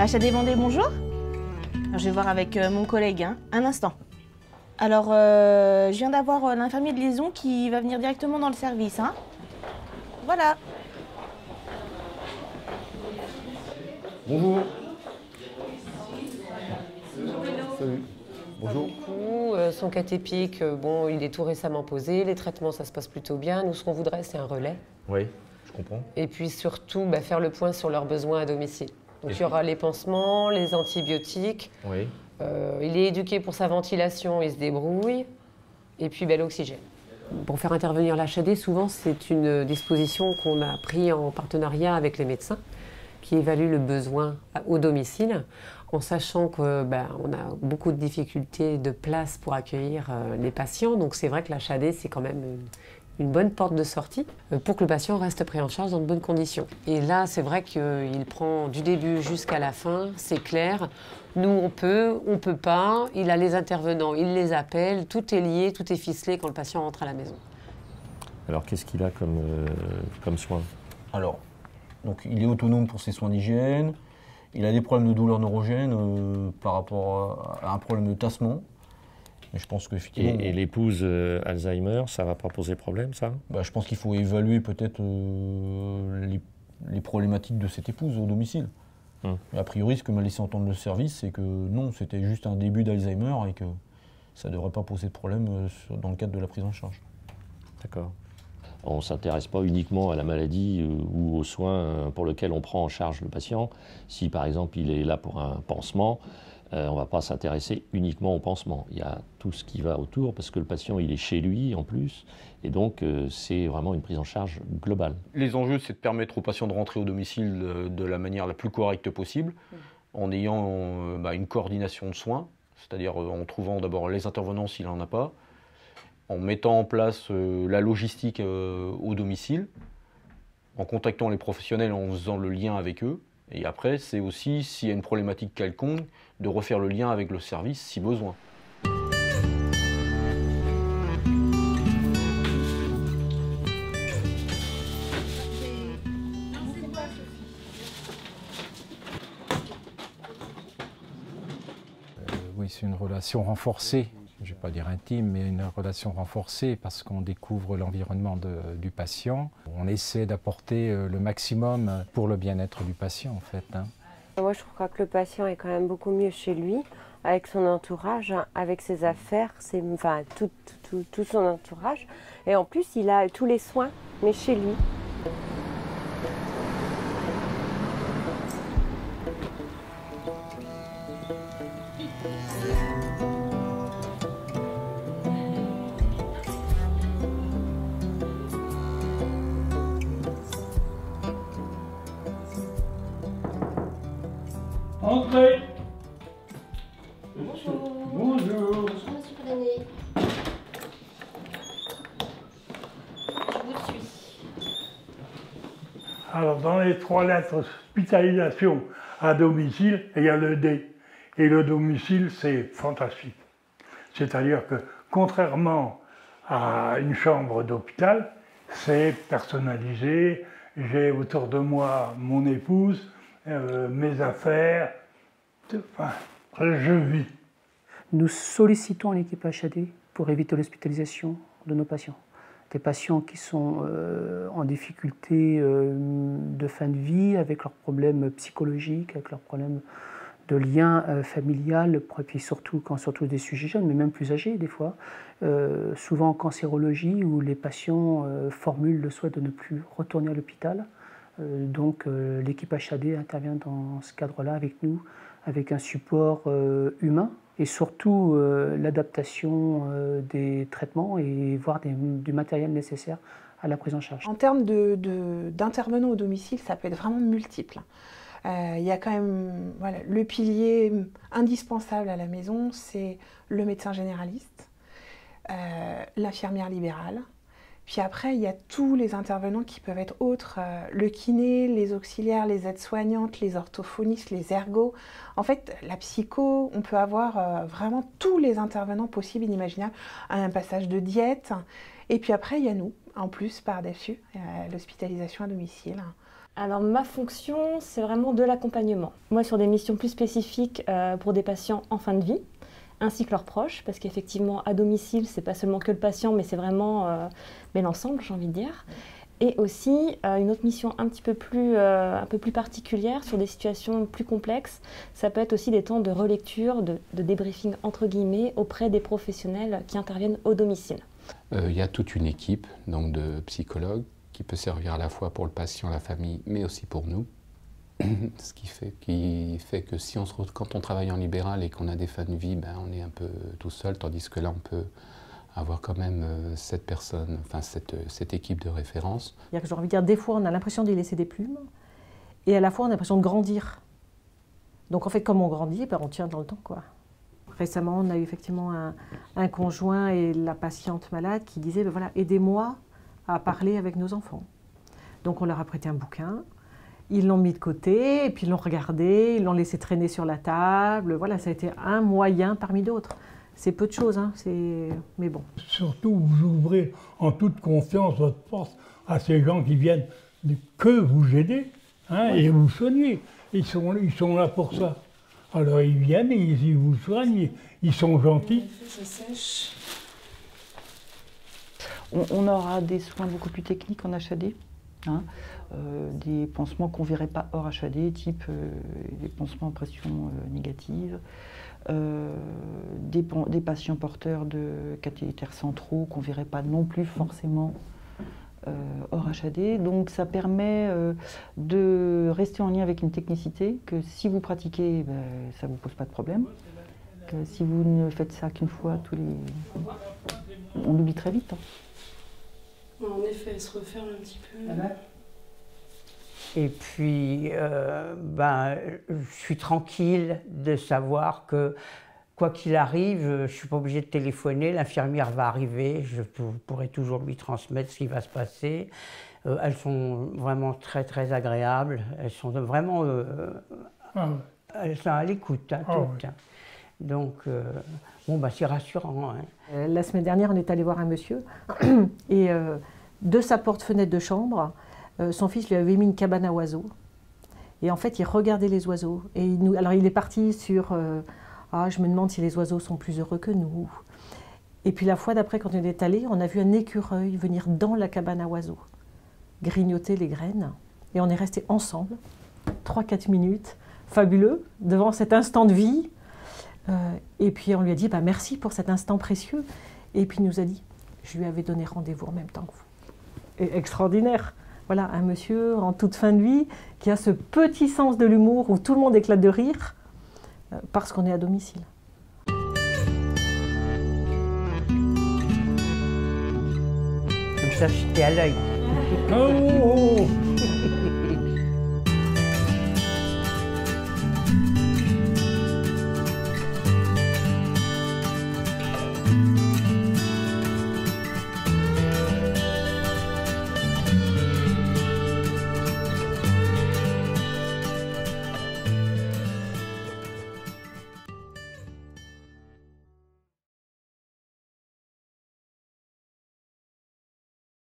HAD Vendée, bonjour. Alors, je vais voir avec mon collègue, hein. Un instant. Alors, je viens d'avoir l'infirmier de liaison qui va venir directement dans le service. Hein. Voilà. Bonjour. Salut. Bonjour. Son catépique, bon, il est tout récemment posé. Les traitements, ça se passe plutôt bien. Nous, ce qu'on voudrait, c'est un relais. Oui, je comprends. Et puis surtout, faire le point sur leurs besoins à domicile. Donc il y aura les pansements, les antibiotiques. Oui. Il est éduqué pour sa ventilation, il se débrouille. Et puis l'oxygène. Pour faire intervenir l'HAD, souvent, c'est une disposition qu'on a prise en partenariat avec les médecins qui évaluent le besoin au domicile, en sachant qu'on a beaucoup de difficultés de place pour accueillir les patients. Donc c'est vrai que l'HAD, c'est quand même une bonne porte de sortie pour que le patient reste pris en charge dans de bonnes conditions. Et là, c'est vrai qu'il prend du début jusqu'à la fin, c'est clair. Nous, on peut pas. Il a les intervenants, il les appelle, tout est lié, tout est ficelé quand le patient rentre à la maison. Alors, qu'est-ce qu'il a comme soin? Alors, donc, il est autonome pour ses soins d'hygiène. Il a des problèmes de douleurs neurogènes par rapport à un problème de tassement. Mais je pense qu'effectivement... Et l'épouse Alzheimer, ça ne va pas poser problème, ça? Je pense qu'il faut évaluer peut-être les problématiques de cette épouse au domicile. Mais a priori, ce que m'a laissé entendre le service, c'est que non, c'était juste un début d'Alzheimer et que ça ne devrait pas poser de problème dans le cadre de la prise en charge. D'accord. On ne s'intéresse pas uniquement à la maladie ou aux soins pour lesquels on prend en charge le patient. Si, par exemple, il est là pour un pansement, on ne va pas s'intéresser uniquement au pansement. Il y a tout ce qui va autour, parce que le patient, il est chez lui en plus, et donc c'est vraiment une prise en charge globale. Les enjeux, c'est de permettre aux patients de rentrer au domicile de la manière la plus correcte possible, en ayant une coordination de soins, c'est-à-dire en trouvant d'abord les intervenants s'il n'en a pas, en mettant en place la logistique au domicile, en contactant les professionnels, en faisant le lien avec eux. Et après, c'est aussi, s'il y a une problématique quelconque, de refaire le lien avec le service si besoin. Oui, c'est une relation renforcée. Je ne vais pas dire intime, mais une relation renforcée parce qu'on découvre l'environnement du patient. On essaie d'apporter le maximum pour le bien-être du patient, en fait. Moi, je crois que le patient est quand même beaucoup mieux chez lui, avec son entourage, avec ses affaires, tout son entourage. Et en plus, il a tous les soins, mais chez lui. Entrez. Bonjour. Bonjour. Bonjour, monsieur Prédané. Je vous suis. Alors, dans les 3 lettres hospitalisation à domicile, il y a le D. Et le domicile, c'est fantastique. C'est-à-dire que, contrairement à une chambre d'hôpital, c'est personnalisé. J'ai autour de moi mon épouse, mes affaires, je vis. Nous sollicitons l'équipe HAD pour éviter l'hospitalisation de nos patients. Des patients qui sont en difficulté de fin de vie, avec leurs problèmes psychologiques, avec leurs problèmes de lien familial, et puis surtout des sujets jeunes, mais même plus âgés des fois, souvent en cancérologie, où les patients formulent le souhait de ne plus retourner à l'hôpital. Donc l'équipe HAD intervient dans ce cadre-là avec nous, avec un support humain et surtout l'adaptation des traitements et voire du matériel nécessaire à la prise en charge. En termes d'intervenants au domicile, ça peut être vraiment multiple. Il y a quand même le pilier indispensable à la maison, c'est le médecin généraliste, l'infirmière libérale. Puis après, il y a tous les intervenants qui peuvent être autres, le kiné, les auxiliaires, les aides-soignantes, les orthophonistes, les ergos. En fait, la psycho, on peut avoir vraiment tous les intervenants possibles et inimaginables. Un passage de diète. Et puis après, il y a nous, en plus, par-dessus, l'hospitalisation à domicile. Alors ma fonction, c'est vraiment de l'accompagnement. Moi, sur des missions plus spécifiques pour des patients en fin de vie, ainsi que leurs proches, parce qu'effectivement, à domicile, c'est pas seulement que le patient, mais c'est vraiment l'ensemble, j'ai envie de dire. Et aussi une autre mission un peu plus particulière sur des situations plus complexes. Ça peut être aussi des temps de relecture, de débriefing entre guillemets auprès des professionnels qui interviennent au domicile. Il y a toute une équipe donc, de psychologues qui peut servir à la fois pour le patient, la famille, mais aussi pour nous. Ce qui fait que si on se retrouve, quand on travaille en libéral et qu'on a des fins de vie, ben, on est un peu tout seul, tandis que là on peut avoir quand même cette personne, enfin cette équipe de référence. J'ai envie de dire, des fois on a l'impression d'y laisser des plumes, et à la fois on a l'impression de grandir. Donc en fait, comme on grandit, ben, on tient dans le temps, quoi. Récemment, on a eu effectivement un conjoint et la patiente malade qui disait, ben voilà, aidez-moi à parler avec nos enfants. Donc on leur a prêté un bouquin, ils l'ont mis de côté, et puis ils l'ont regardé, ils l'ont laissé traîner sur la table. Voilà, ça a été un moyen parmi d'autres. C'est peu de choses, hein, mais bon. Surtout, vous ouvrez en toute confiance votre porte à ces gens qui viennent que vous aider, hein, et vous soigner. Ils sont là pour ça. Alors ils viennent et ils vous soignent, ils sont gentils. Ça sèche. On aura des soins beaucoup plus techniques en HAD, hein, des pansements qu'on ne verrait pas hors HAD, type des pansements en pression négative, des patients porteurs de cathéters centraux qu'on ne verrait pas non plus forcément hors HAD. Donc ça permet de rester en lien avec une technicité que si vous pratiquez, ben, ça ne vous pose pas de problème. Que si vous ne faites ça qu'une fois on oublie très vite. Hein. En effet, elle se referme un petit peu. Et puis, je suis tranquille de savoir que, quoi qu'il arrive, je ne suis pas obligée de téléphoner, l'infirmière va arriver, je pourrai toujours lui transmettre ce qui va se passer. Elles sont vraiment très très agréables, elles sont vraiment elles sont à l'écoute, hein, toutes. Ouais. Donc, c'est rassurant. Hein. La semaine dernière, on est allé voir un monsieur, et de sa porte-fenêtre de chambre, son fils lui avait mis une cabane à oiseaux. Et en fait, il regardait les oiseaux. Et alors, il est parti sur je me demande si les oiseaux sont plus heureux que nous. Et puis, la fois d'après, quand on est allé, on a vu un écureuil venir dans la cabane à oiseaux, grignoter les graines. Et on est restés ensemble, 3-4 minutes, fabuleux, devant cet instant de vie. Et puis, on lui a dit merci pour cet instant précieux. Et puis, il nous a dit, je lui avais donné rendez-vous en même temps que vous. Et extraordinaire. Voilà, un monsieur en toute fin de vie qui a ce petit sens de l'humour où tout le monde éclate de rire parce qu'on est à domicile. Comme ça, j'étais à l'œil. Oh, oh, oh.